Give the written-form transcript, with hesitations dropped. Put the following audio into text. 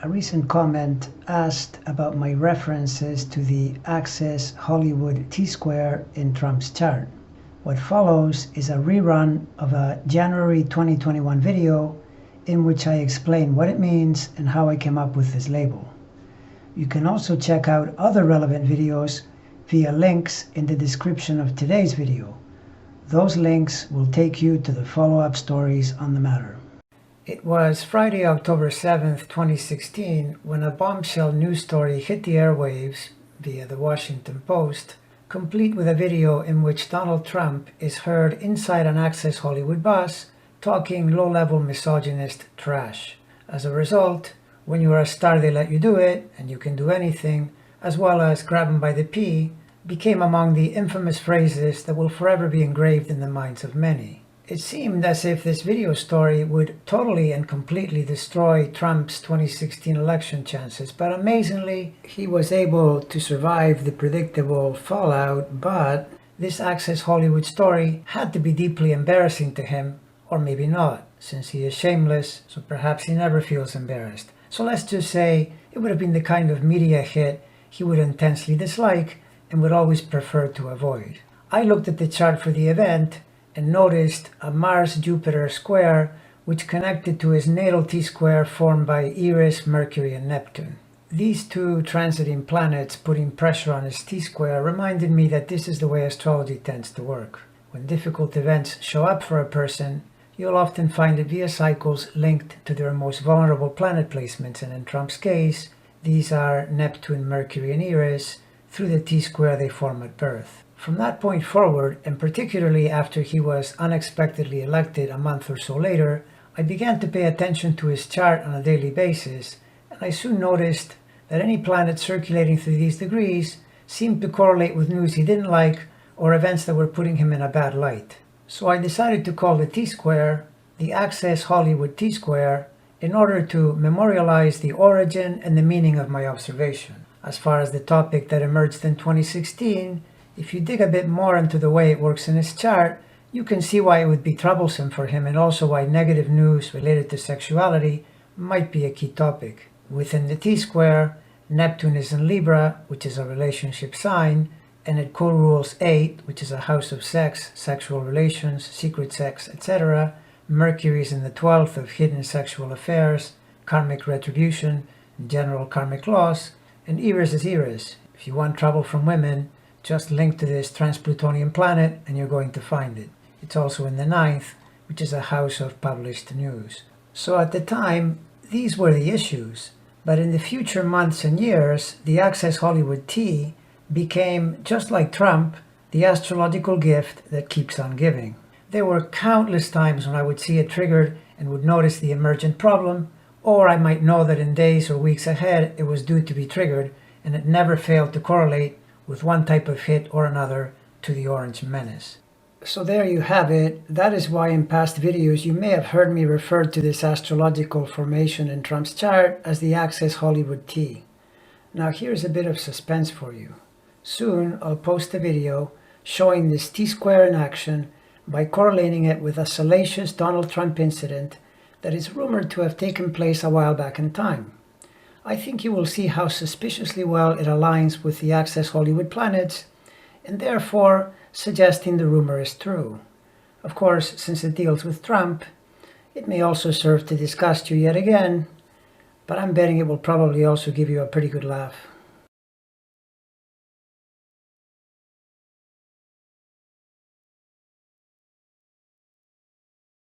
A recent comment asked about my references to the Access Hollywood T-square in Trump's chart. What follows is a rerun of a January 2021 video in which I explain what it means and how I came up with this label. You can also check out other relevant videos via links in the description of today's video. Those links will take you to the follow-up stories on the matter. It was Friday, October 7th, 2016, when a bombshell news story hit the airwaves via the Washington Post, complete with a video in which Donald Trump is heard inside an Access Hollywood bus talking low-level misogynist trash. As a result, when you are a star they let you do it, and you can do anything, as well as grab 'em by the pee, became among the infamous phrases that will forever be engraved in the minds of many. It seemed as if this video story would totally and completely destroy Trump's 2016 election chances, but amazingly, he was able to survive the predictable fallout. But this Access Hollywood story had to be deeply embarrassing to him, or maybe not, since he is shameless, so perhaps he never feels embarrassed. So let's just say it would have been the kind of media hit he would intensely dislike and would always prefer to avoid. I looked at the chart for the event and noticed a Mars-Jupiter square which connected to his natal T-square formed by Eris, Mercury, and Neptune. These two transiting planets putting pressure on his T-square reminded me that this is the way astrology tends to work. When difficult events show up for a person, you'll often find it via cycles linked to their most vulnerable planet placements, and in Trump's case, these are Neptune, Mercury, and Eris through the T-square they form at birth. From that point forward, and particularly after he was unexpectedly elected a month or so later, I began to pay attention to his chart on a daily basis, and I soon noticed that any planet circulating through these degrees seemed to correlate with news he didn't like or events that were putting him in a bad light. So I decided to call the T-square the Access Hollywood T-square in order to memorialize the origin and the meaning of my observation. As far as the topic that emerged in 2016, if you dig a bit more into the way it works in his chart, you can see why it would be troublesome for him, and also why negative news related to sexuality might be a key topic. Within the T-square, Neptune is in Libra, which is a relationship sign, and it co-rules 8, which is a house of sex, sexual relations, secret sex, etc. Mercury is in the 12th of hidden sexual affairs, karmic retribution, and general karmic loss, and Eris is Eris. If you want trouble from women, just link to this trans-Plutonian planet and you're going to find it. It's also in the 9th, which is a house of published news. So at the time, these were the issues. But in the future months and years, the Access Hollywood T became, just like Trump, the astrological gift that keeps on giving. There were countless times when I would see it triggered and would notice the emergent problem, or I might know that in days or weeks ahead it was due to be triggered, and it never failed to correlate with one type of hit or another to the Orange Menace. So there you have it. That is why in past videos you may have heard me refer to this astrological formation in Trump's chart as the Access Hollywood T. Now here's a bit of suspense for you. Soon I'll post a video showing this T-square in action by correlating it with a salacious Donald Trump incident that is rumored to have taken place a while back in time. I think you will see how suspiciously well it aligns with the Access Hollywood planets, and therefore suggesting the rumor is true. Of course, since it deals with Trump, it may also serve to disgust you yet again, but I'm betting it will probably also give you a pretty good laugh.